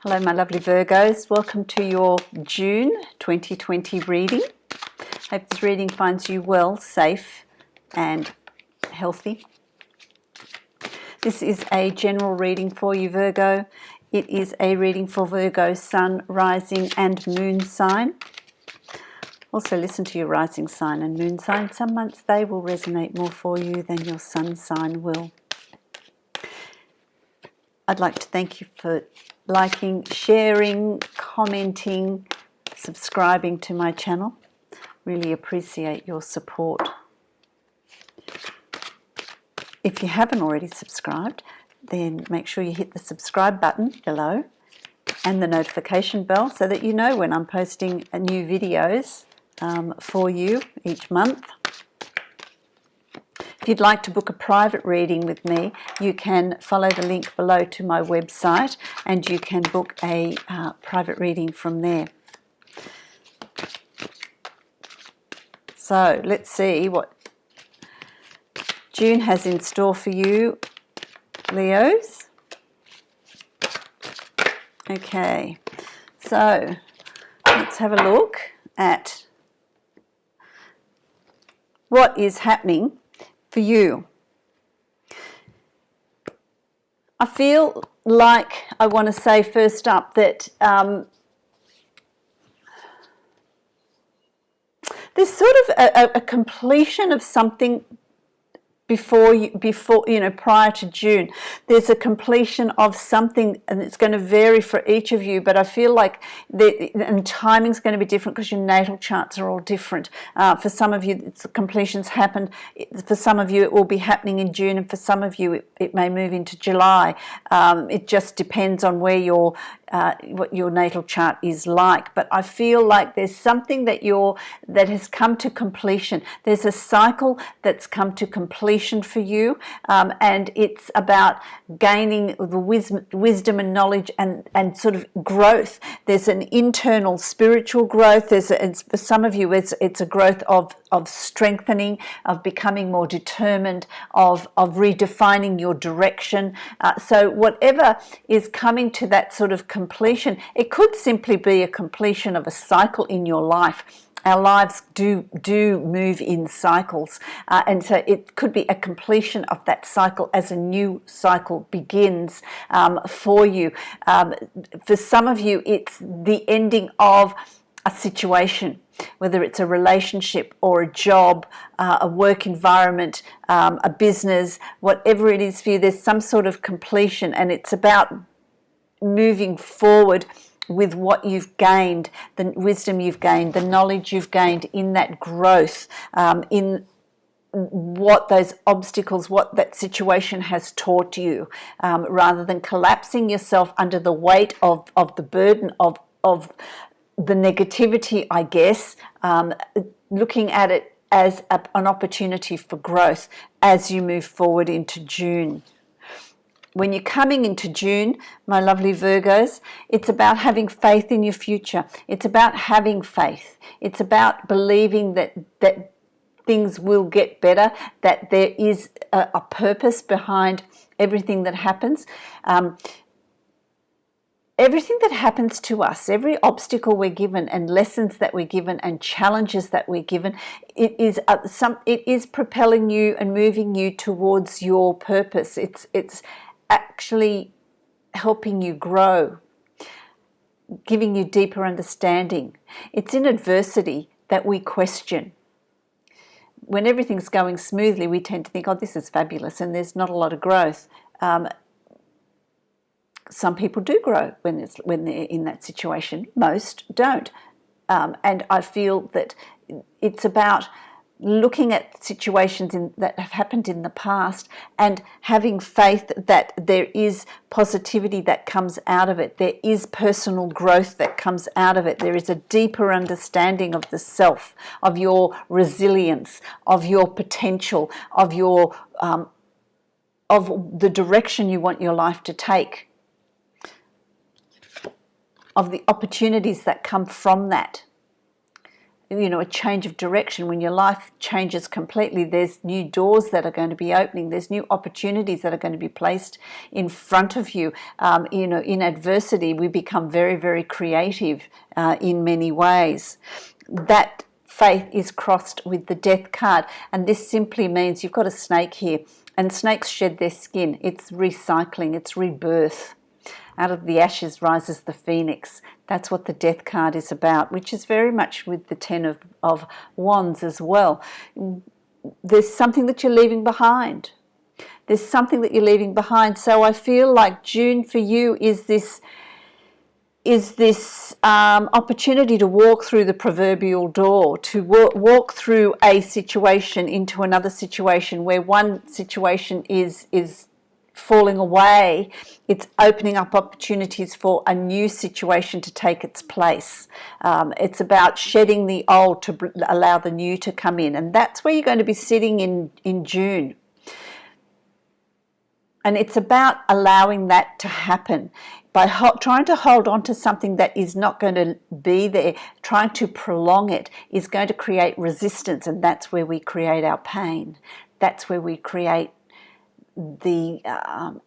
Hello my lovely Virgos, welcome to your June 2020 reading. Hope this reading finds you well, safe and healthy. This is a general reading for you Virgo. It is a reading for Virgo sun, rising and moon sign. Also listen to your rising sign and moon sign. Some months they will resonate more for you than your sun sign will. I'd like to thank you for liking, sharing, commenting, subscribing to my channel. Really appreciate your support. If you haven't already subscribed, then make sure you hit the subscribe button below and the notification bell so that you know when I'm posting new videos for you each month. If you'd like to book a private reading with me, you can follow the link below to my website and you can book a private reading from there. So let's see what June has in store for you, Leos. Okay, so let's have a look at what is happening for you. I feel like I want to say first up that there's sort of a completion of something before you know, prior to June. There's a completion of something, and it's going to vary for each of you, but I feel like and timing's going to be different because your natal charts are all different. For some of you, completions happened. For some of you, it will be happening in June, and for some of you, it may move into July. It just depends on where what your natal chart is like. But I feel like there's something that has come to completion. There's a cycle that's come to completion for you, and it's about gaining the wisdom and knowledge and sort of growth. There's an internal spiritual growth. For some of you, it's a growth of strengthening, of becoming more determined, of redefining your direction. So whatever is coming to that sort of completion, it could simply be a completion of a cycle in your life. Our lives do move in cycles, and so it could be a completion of that cycle as a new cycle begins for you. For some of you, it's the ending of a situation, whether it's a relationship or a job, a work environment, a business, whatever it is for you, there's some sort of completion, and it's about moving forward with what you've gained, the wisdom you've gained, the knowledge you've gained in that growth, in what those obstacles, what that situation has taught you, rather than collapsing yourself under the weight of the burden of the negativity, I guess, looking at it as an opportunity for growth as you move forward into June. When you're coming into June, my lovely Virgos, it's about having faith in your future. It's about having faith. It's about believing that things will get better, that there is a purpose behind everything that happens. Everything that happens to us, every obstacle we're given and lessons that we're given and challenges that we're given, it is propelling you and moving you towards your purpose. It's actually helping you grow, giving you deeper understanding. It's in adversity that we question. When everything's going smoothly, we tend to think, oh, this is fabulous, and there's not a lot of growth. Some people do grow when they're in that situation. Most don't. And I feel that it's about looking at situations that have happened in the past and having faith that there is positivity that comes out of it. There is personal growth that comes out of it. There is a deeper understanding of the self, of your resilience, of your potential, of your of the direction you want your life to take, of the opportunities that come from that. a change of direction, when your life changes completely. There's new doors that are going to be opening. There's new opportunities that are going to be placed in front of you. In adversity, we become very, very creative in many ways. That faith is crossed with the Death card, and this simply means you've got a snake here, and snakes shed their skin. It's recycling, it's rebirth. Out of the ashes rises the phoenix. That's what the Death card is about, which is very much with the Ten of Wands as well. There's something that you're leaving behind. There's something that you're leaving behind. So I feel like June for you is this opportunity to walk through the proverbial door, to walk through a situation into another situation where one situation is falling away. It's opening up opportunities for a new situation to take its place. It's about shedding the old to allow the new to come in, and that's where you're going to be sitting in June. And it's about allowing that to happen. By trying to hold on to something that is not going to be there, trying to prolong it is going to create resistance, and that's where we create our pain. That's where we create the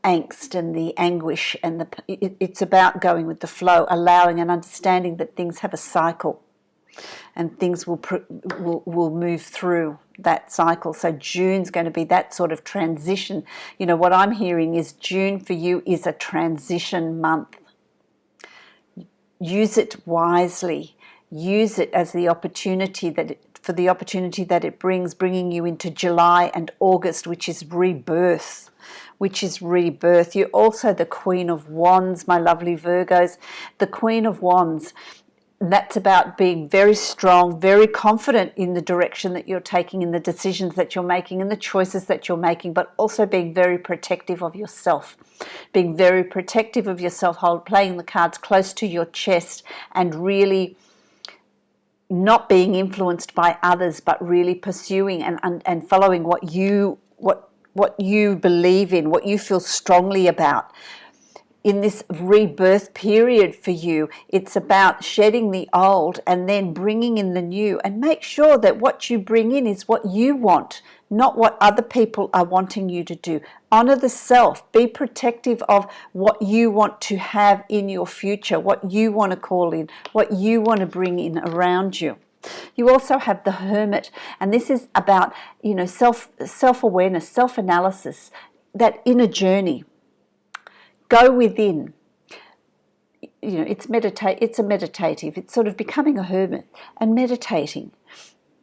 angst and the anguish, and it's about going with the flow, allowing and understanding that things have a cycle, and things will move through that cycle. So June's going to be that sort of transition. What I'm hearing is June for you is a transition month. Use it wisely. Use it as the opportunity for the opportunity that it brings, bringing you into July and August, which is rebirth. You're also the Queen of Wands, my lovely Virgos. The Queen of Wands, that's about being very strong, very confident in the direction that you're taking, in the decisions that you're making, in the choices that you're making, but also being very protective of yourself. Playing the cards close to your chest, and really not being influenced by others, but really pursuing and following what you believe in, what you feel strongly about. In this rebirth period for you, it's about shedding the old and then bringing in the new, and make sure that what you bring in is what you want, not what other people are wanting you to do. Honor the self. Be protective of what you want to have in your future, what you want to call in, what you want to bring in around you. You also have the Hermit, and this is about self-awareness, self-analysis, that inner journey. Go within. It's a meditative. It's sort of becoming a hermit and meditating,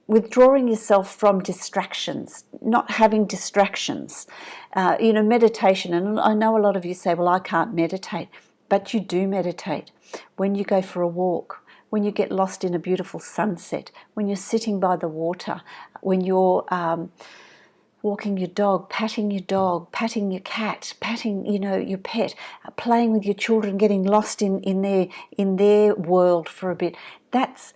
withdrawing yourself from distractions, not having distractions. Meditation. And I know a lot of you say, "Well, I can't meditate," but you do meditate when you go for a walk, when you get lost in a beautiful sunset, when you're sitting by the water, when you're walking your dog, patting your cat, patting your pet, playing with your children, getting lost in their world for a bit. That's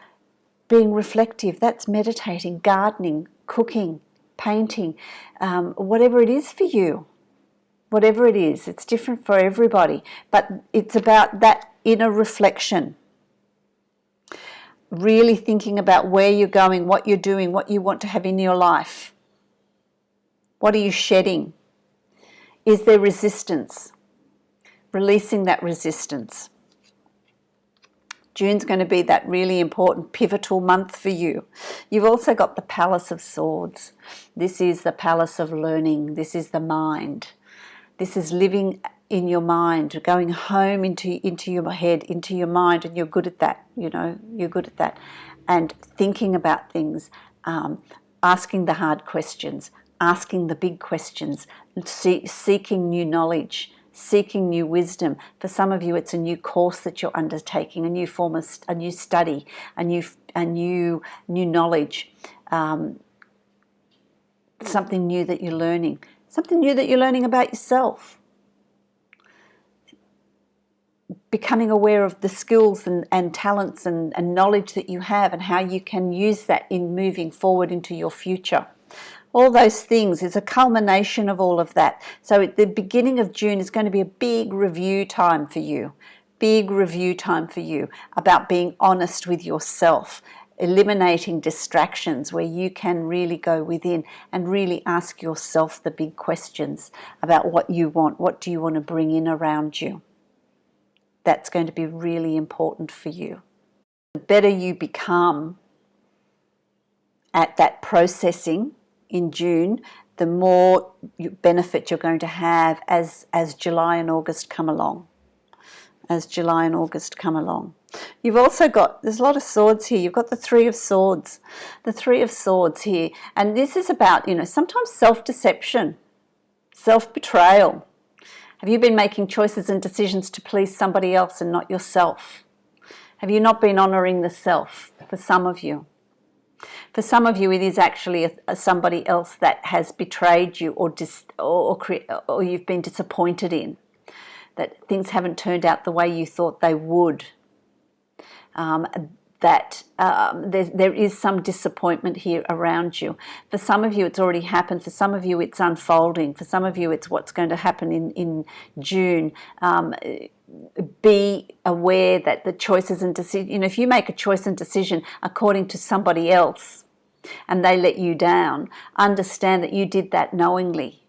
being reflective. That's meditating, gardening, cooking, painting, whatever it is for you. Whatever it is, it's different for everybody, but it's about that inner reflection. Really thinking about where you're going, what you're doing, what you want to have in your life. What are you shedding? Is there resistance? Releasing that resistance. June's going to be that really important pivotal month for you. You've also got the Palace of Swords. This is the palace of learning. This is the mind. This is living in your mind, going home into your head, into your mind, and you're good at that. You're good at that. And thinking about things, asking the hard questions, asking the big questions, seeking new knowledge, seeking new wisdom. For some of you, it's a new course that you're undertaking, a new form of a new study, a new knowledge, something new that you're learning, about yourself. Becoming aware of the skills and talents and knowledge that you have, and how you can use that in moving forward into your future. All those things is a culmination of all of that. So at the beginning of June is going to be a big review time for you about being honest with yourself, eliminating distractions where you can really go within and really ask yourself the big questions about what you want. What do you want to bring in around you? That's going to be really important for you. The better you become at that processing in June, the more benefit you're going to have as July and August come along. As July and August come along. You've also got, there's a lot of swords here. You've got the Three of Swords. The Three of Swords here. And this is about, sometimes self-deception, self-betrayal. Have you been making choices and decisions to please somebody else and not yourself? Have you not been honouring the self for some of you? For some of you, it is actually somebody else that has betrayed you or you've been disappointed in, that things haven't turned out the way you thought they would. There is some disappointment here around you. For some of you, it's already happened. For some of you, it's unfolding. For some of you, it's what's going to happen in June. Be aware that the choices and decisions, if you make a choice and decision according to somebody else and they let you down, understand that you did that knowingly.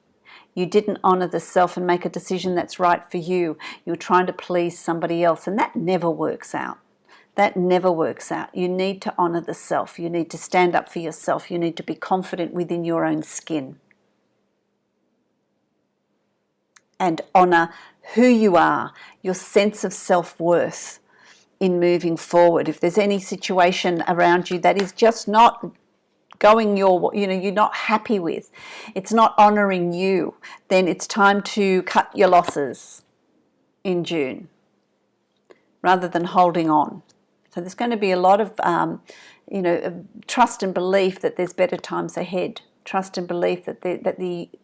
You didn't honour the self and make a decision that's right for you. You're trying to please somebody else, and that never works out. That never works out. You need to honour the self. You need to stand up for yourself. You need to be confident within your own skin. And honour who you are, your sense of self-worth in moving forward. If there's any situation around you that is just not going you're not happy with, it's not honouring you, then it's time to cut your losses in June rather than holding on. So there's going to be a lot of, trust and belief that there's better times ahead. Trust and belief that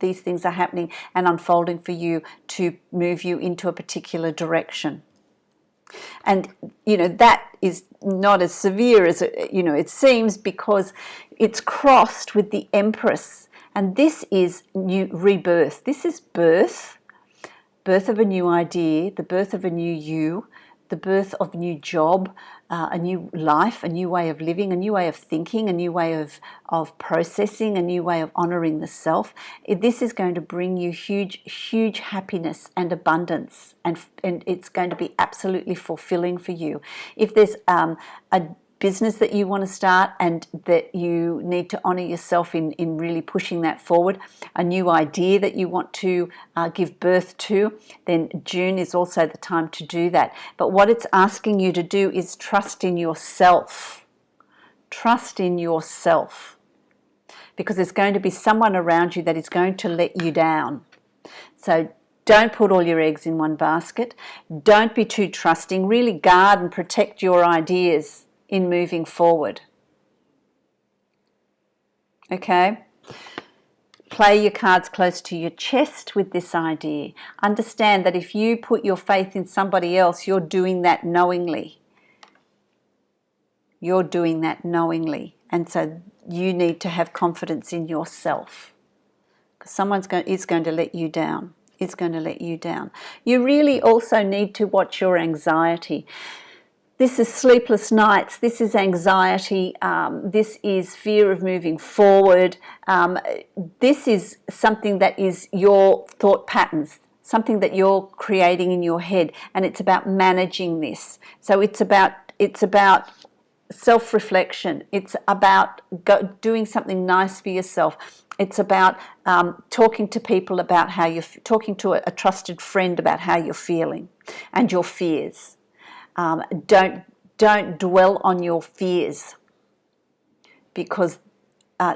these things are happening and unfolding for you to move you into a particular direction. And, that is not as severe as, it seems, because it's crossed with the Empress. And this is new rebirth. This is birth of a new idea, the birth of a new you, the birth of a new job, a new life, a new way of living, a new way of thinking, a new way of processing, a new way of honouring the self. This is going to bring you huge, huge happiness and abundance, and it's going to be absolutely fulfilling for you. If there's a business that you want to start and that you need to honour yourself in really pushing that forward, a new idea that you want to give birth to, then June is also the time to do that. But what it's asking you to do is trust in yourself. Trust in yourself. Because there's going to be someone around you that is going to let you down. So don't put all your eggs in one basket. Don't be too trusting. Really guard and protect your ideas in moving forward. Okay? Play your cards close to your chest with this idea. Understand that if you put your faith in somebody else, you're doing that knowingly. You're doing that knowingly. And so you need to have confidence in yourself. Because someone is going to let you down. Is going to let you down. You really also need to watch your anxiety. This is sleepless nights, this is anxiety, this is fear of moving forward. This is something that is your thought patterns, something that you're creating in your head, and it's about managing this. So it's about self-reflection. It's about doing something nice for yourself. It's about talking to people about how you're talking to a trusted friend about how you're feeling and your fears. Don't dwell on your fears, because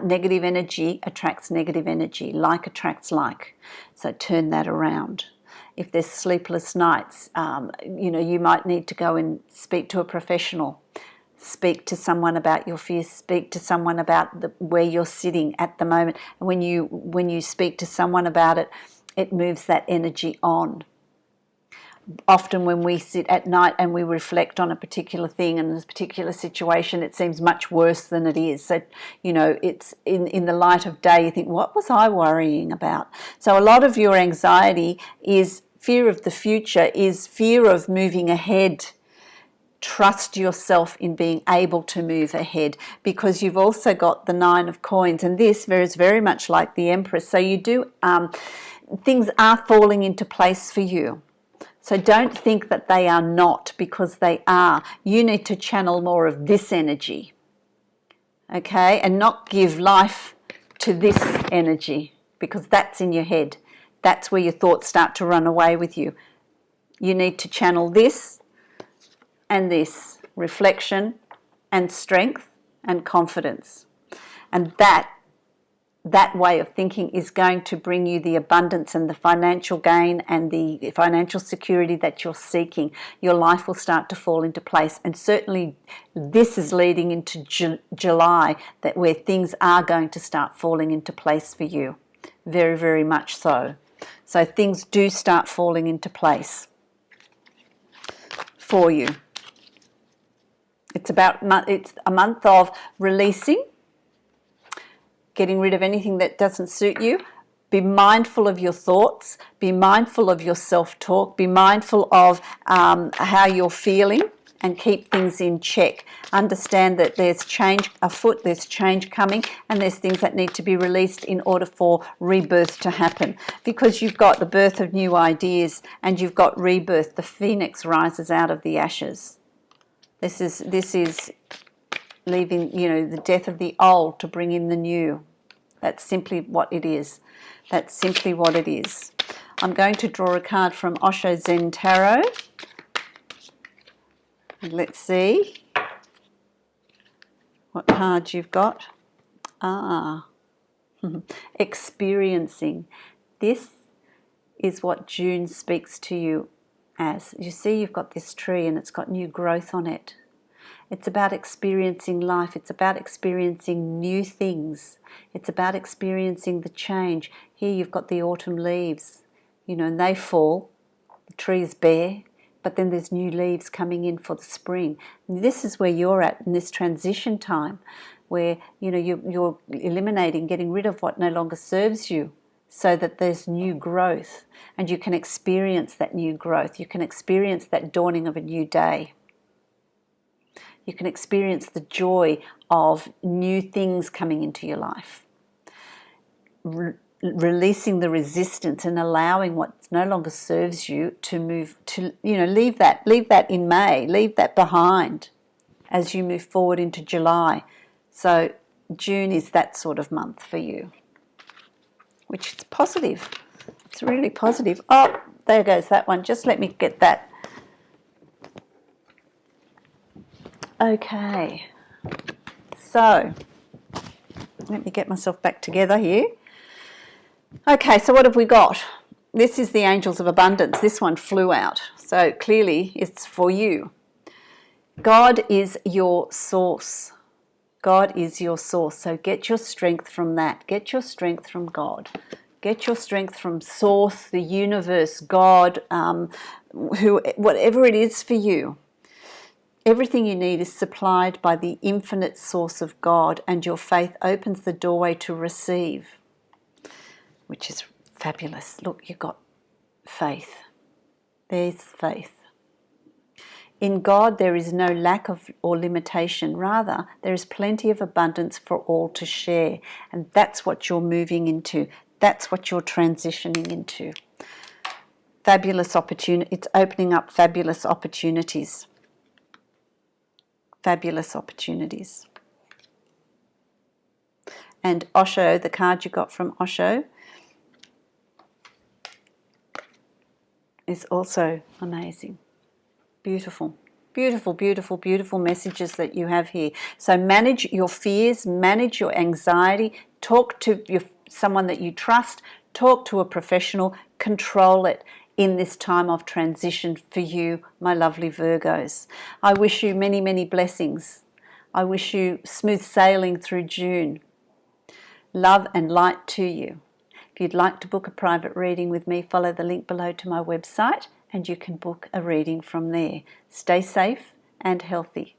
negative energy attracts negative energy. Like attracts like. So turn that around. If there's sleepless nights, you might need to go and speak to a professional. Speak to someone about your fears. Speak to someone about where you're sitting at the moment. And when you speak to someone about it, it moves that energy on. Often when we sit at night and we reflect on a particular thing and a particular situation, it seems much worse than it is. So, it's in the light of day, you think, what was I worrying about? So a lot of your anxiety is fear of the future, is fear of moving ahead, trust yourself in being able to move ahead, because you've also got the Nine of Coins, and this is very much like the Empress. So you do, things are falling into place for you. So don't think that they are not, because they are. You need to channel more of this energy, okay, and not give life to this energy, because that's in your head. That's where your thoughts start to run away with you. You need to channel this and this, reflection and strength and confidence. And that way of thinking is going to bring you the abundance and the financial gain and the financial security that you're seeking. Your life will start to fall into place. And certainly this is leading into July, that where things are going to start falling into place for you. Very, very much so. So things do start falling into place for you. It's a month of releasing, getting rid of anything that doesn't suit you. Be mindful of your thoughts. Be mindful of your self-talk. Be mindful of how you're feeling, and keep things in check. Understand that there's change afoot, there's change coming, and there's things that need to be released in order for rebirth to happen. Because you've got the birth of new ideas, and you've got rebirth. The phoenix rises out of the ashes. This is leaving, the death of the old to bring in the new. That's simply what it is. That's simply what it is. I'm going to draw a card from Osho Zen Tarot. And let's see what cards you've got. Experiencing. This is what June speaks to you as. You see, you've got this tree and it's got new growth on it. It's about experiencing life. It's about experiencing new things. It's about experiencing the change. Here you've got the autumn leaves, and they fall. The tree is bare, but then there's new leaves coming in for the spring. And this is where you're at in this transition time, where you're eliminating, getting rid of what no longer serves you, so that there's new growth, and you can experience that new growth. You can experience that dawning of a new day. You can experience the joy of new things coming into your life. Releasing the resistance and allowing what no longer serves you to move to, leave that in May, leave that behind as you move forward into July. So June is that sort of month for you, which is positive. It's really positive. Oh, there goes that one. Just let me get that. Okay, so let me get myself back together here. Okay, so what have we got? This is the Angels of Abundance. This one flew out, so clearly it's for you. God is your source. God is your source, so get your strength from that. Get your strength from God. Get your strength from Source, the universe, God, whatever it is for you. Everything you need is supplied by the infinite source of God, and your faith opens the doorway to receive, which is fabulous. Look, you've got faith. There's faith. In God, there is no lack of or limitation. Rather, there is plenty of abundance for all to share, and that's what you're moving into. That's what you're transitioning into. Fabulous opportunity. It's opening up fabulous opportunities. Fabulous opportunities. And Osho, the card you got from Osho, is also amazing. Beautiful. Beautiful, beautiful, beautiful messages that you have here. So manage your fears, manage your anxiety, talk to someone that you trust, talk to a professional, control it in this time of transition for you, my lovely Virgos. I wish you many, many blessings. I wish you smooth sailing through June. Love and light to you. If you'd like to book a private reading with me, follow the link below to my website and you can book a reading from there. Stay safe and healthy.